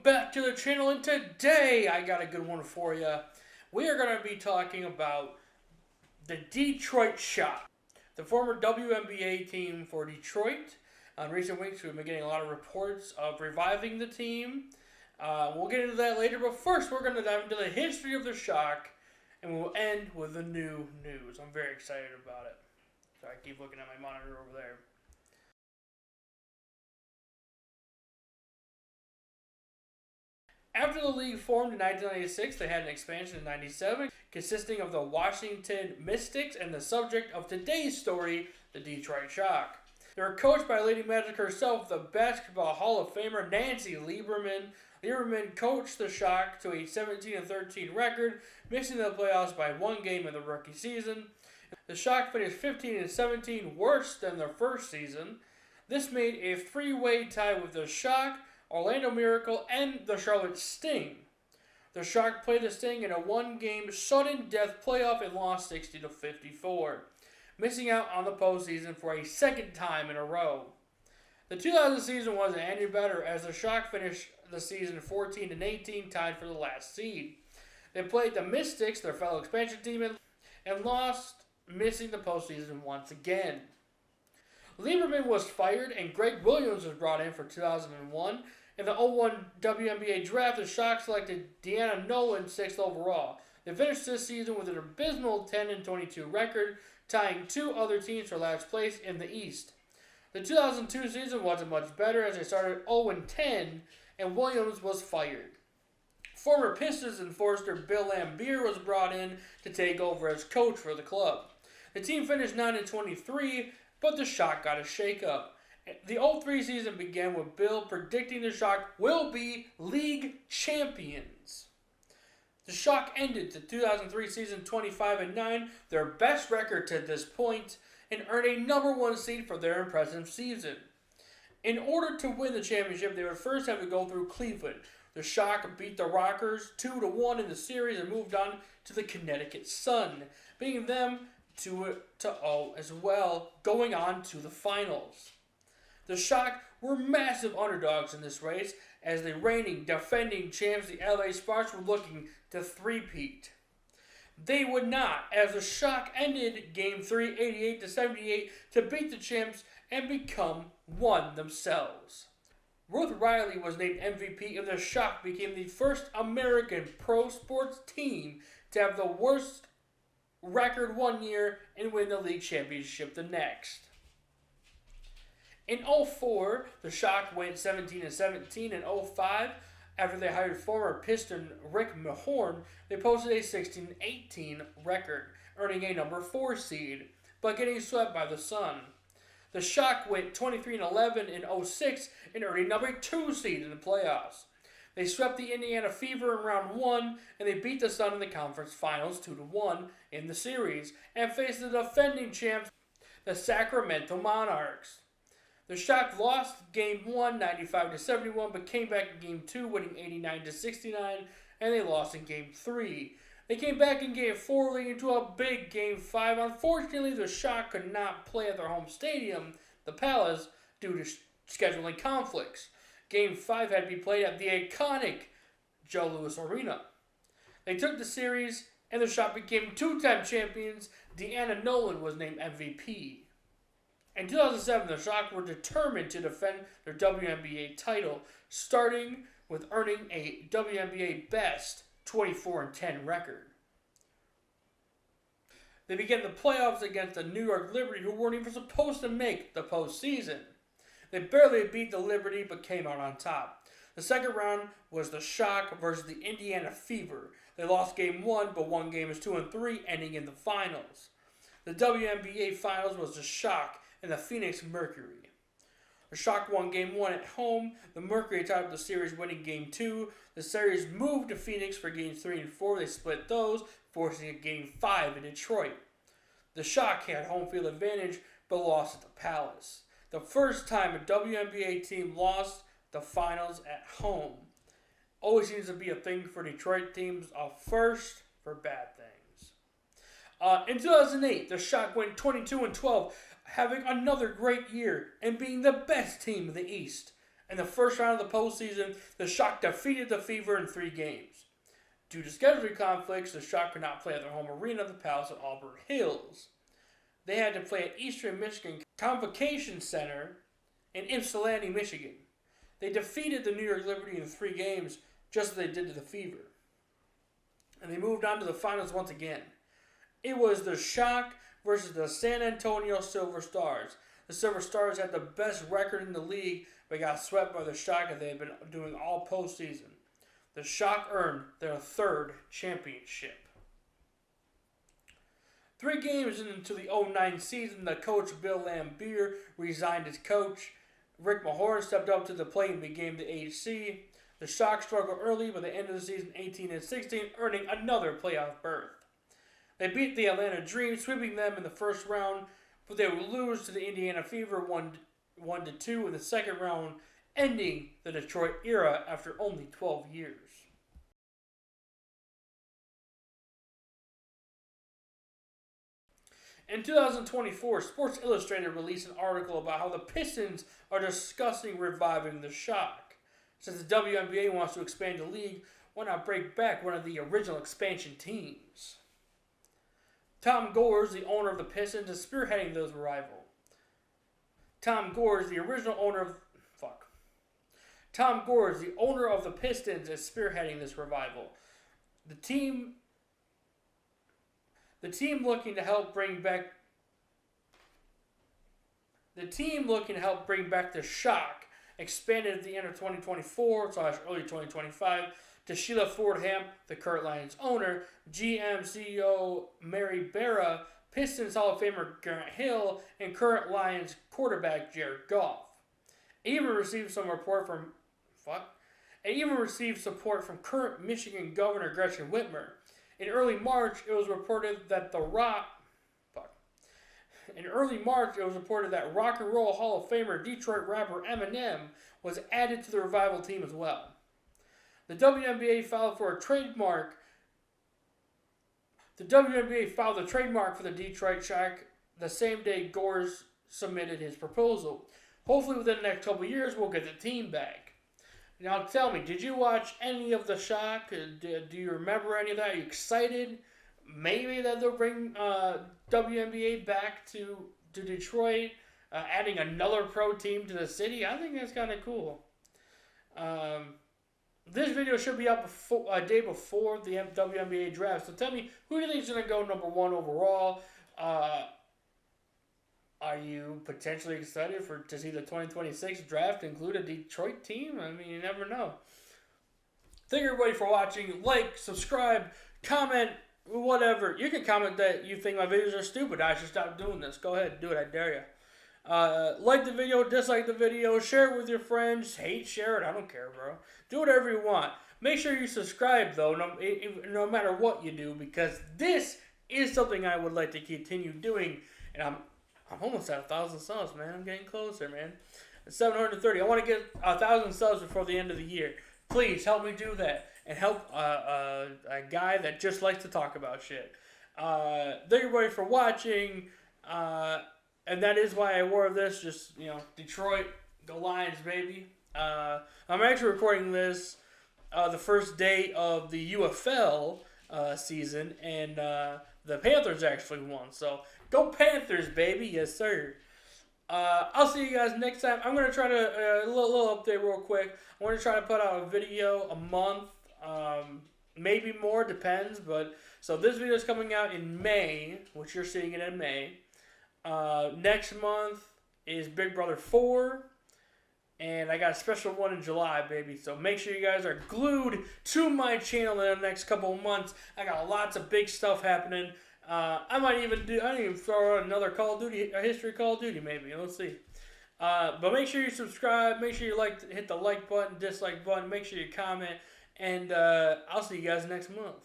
back to the channel, and today I got a good one for you. We are going to be talking about the Detroit Shock, the former WNBA team for Detroit. In recent weeks, we've been getting a lot of reports of reviving the team. We'll get into that later, but first we're going to dive into the history of the Shock, and we'll end with the new news. I'm very excited about it. Sorry, I keep looking at my monitor over there. After the league formed in 1996, they had an expansion in 97, consisting of the Washington Mystics and the subject of today's story, the Detroit Shock. They were coached by Lady Magic herself, the Basketball Hall of Famer Nancy Lieberman. Lieberman coached the Shock to a 17-13 record, missing the playoffs by one game in the rookie season. The Shock finished 15-17, worse than their first season. This made a three-way tie with the Shock, Orlando Miracle, and the Charlotte Sting. The Shock played the Sting in a one-game sudden death playoff and lost 60-54, missing out on the postseason for a second time in a row. The 2000 season wasn't any better as the Shock finished the season 14-18, tied for the last seed. They played the Mystics, their fellow expansion team, and lost, missing the postseason once again. Lieberman was fired and Greg Williams was brought in for 2001. In the 2001 WNBA draft, the Shock selected Deanna Nolan 6th overall. They finished this season with an abysmal 10-22 record, tying two other teams for last place in the East. The 2002 season wasn't much better as they started 0-10 and Williams was fired. Former Pistons enforcer Bill Laimbeer was brought in to take over as coach for the club. The team finished 9-23, but the Shock got a shakeup. The 2003 season began with Bill predicting the Shock will be league champions. The Shock ended the 2003 season 25-9, their best record to this point, and earned a number one seed for their impressive season. In order to win the championship, they would first have to go through Cleveland. The Shock beat the Rockers 2-1 in the series and moved on to the Connecticut Sun, beating them 2-0 as well, going on to the finals. The Shock were massive underdogs in this race, as the reigning, defending champs, the LA Sparks, were looking to three-peat. They would not, as the Shock ended Game 3 88-78 to beat the champs and become one themselves. Ruth Riley was named MVP, and the Shock became the first American pro sports team to have the worst record one year and win the league championship the next. In 2004, the Shock went 17-17. In 2005, after they hired former Piston Rick Mahorn, they posted a 16-18 record, earning a number 4 seed, but getting swept by the Sun. The Shock went 23-11 in 2006 and earned a number 2 seed in the playoffs. They swept the Indiana Fever in round 1, and they beat the Sun in the conference finals 2-1 in the series, and faced the defending champs, the Sacramento Monarchs. The Shock lost Game 1, 95-71, but came back in Game 2, winning 89-69, and they lost in Game 3. They came back in Game 4, leading to a big Game 5. Unfortunately, the Shock could not play at their home stadium, the Palace, due to scheduling conflicts. Game 5 had to be played at the iconic Joe Louis Arena. They took the series, and the Shock became two-time champions. Deanna Nolan was named MVP. In 2007, the Shock were determined to defend their WNBA title, starting with earning a WNBA best 24-10 record. They began the playoffs against the New York Liberty, who weren't even supposed to make the postseason. They barely beat the Liberty, but came out on top. The second round was the Shock versus the Indiana Fever. They lost Game 1, but won Games 2 and 3, ending in the finals. The WNBA finals was the Shock and the Phoenix Mercury. The Shock won Game 1 at home. The Mercury tied up the series, winning Game 2. The series moved to Phoenix for Games 3 and 4. They split those, forcing a Game 5 in Detroit. The Shock had home field advantage, but lost at the Palace. The first time a WNBA team lost the finals at home. Always seems to be a thing for Detroit teams, a first for bad things. In 2008, the Shock went 22-12, having another great year and being the best team in the East. In the first round of the postseason, the Shock defeated the Fever in 3 games. Due to scheduling conflicts, the Shock could not play at their home arena, the Palace at Auburn Hills. They had to play at Eastern Michigan Convocation Center in Ypsilanti, Michigan. They defeated the New York Liberty in 3 games, just as they did to the Fever. And they moved on to the finals once again. It was the Shock versus the San Antonio Silver Stars. The Silver Stars had the best record in the league, but got swept by the Shock as they had been doing all postseason. The Shock earned their 3rd championship. 3 games into the 2009 season, the coach Bill Laimbeer resigned as coach. Rick Mahorn stepped up to the plate and became the HC. The Shock struggled early, but they ended the season 18-16, earning another playoff berth. They beat the Atlanta Dream, sweeping them in the first round, but they would lose to the Indiana Fever 1-2 in the second round, ending the Detroit era after only 12 years. In 2024, Sports Illustrated released an article about how the Pistons are discussing reviving the Shock. Since the WNBA wants to expand the league, why not break back one of the original expansion teams? Tom Gores, the owner of the Pistons, is spearheading this revival. Tom Gores, the owner of the Pistons, is spearheading this revival. The team looking to help bring back the Shock expanded at the end of 2024/early 2025 to Sheila Fordham, the current Lions owner, GM CEO Mary Barra, Pistons Hall of Famer Grant Hill, and current Lions quarterback Jared Goff. It even received support from current Michigan Governor Gretchen Whitmer. In early March, it was reported that Rock and Roll Hall of Famer Detroit rapper Eminem was added to the revival team as well. The WNBA filed the trademark for the Detroit Shock the same day Gores submitted his proposal. Hopefully within the next couple of years, we'll get the team back. Now tell me, did you watch any of the Shock? Do you remember any of that? Are you excited? Maybe that they'll bring WNBA back to Detroit, adding another pro team to the city. I think that's kind of cool. This video should be up a day before the WNBA draft. So tell me, who do you think is going to go number 1 overall? Are you potentially excited to see the 2026 draft include a Detroit team? I mean, you never know. Thank everybody for watching. Like, subscribe, comment, whatever. You can comment that you think my videos are stupid. I should stop doing this. Go ahead, do it. I dare you. Like the video, dislike the video, share it with your friends. Hate, share it. I don't care, bro. Do whatever you want. Make sure you subscribe, though, no matter what you do, because this is something I would like to continue doing. And I'm almost at 1,000 subs, man. I'm getting closer, man. 730. I want to get 1,000 subs before the end of the year. Please help me do that and help a guy that just likes to talk about shit. Thank everybody for watching. And that is why I wore this. Just, Detroit, go Lions, baby. I'm actually recording this the first day of the UFL season, and the Panthers actually won. So, go Panthers, baby. Yes, sir. I'll see you guys next time. I'm going to try to, a little update real quick. I'm going to try to put out a video a month, maybe more, depends. So this video is coming out in May, which you're seeing it in May. Next month is Big Brother 4. And I got a special one in July, baby. So make sure you guys are glued to my channel in the next couple of months. I got lots of big stuff happening. I might even throw out another Call of Duty, a history Call of Duty, maybe. Let's see. But make sure you subscribe. Make sure you hit the like button, dislike button. Make sure you comment. And I'll see you guys next month.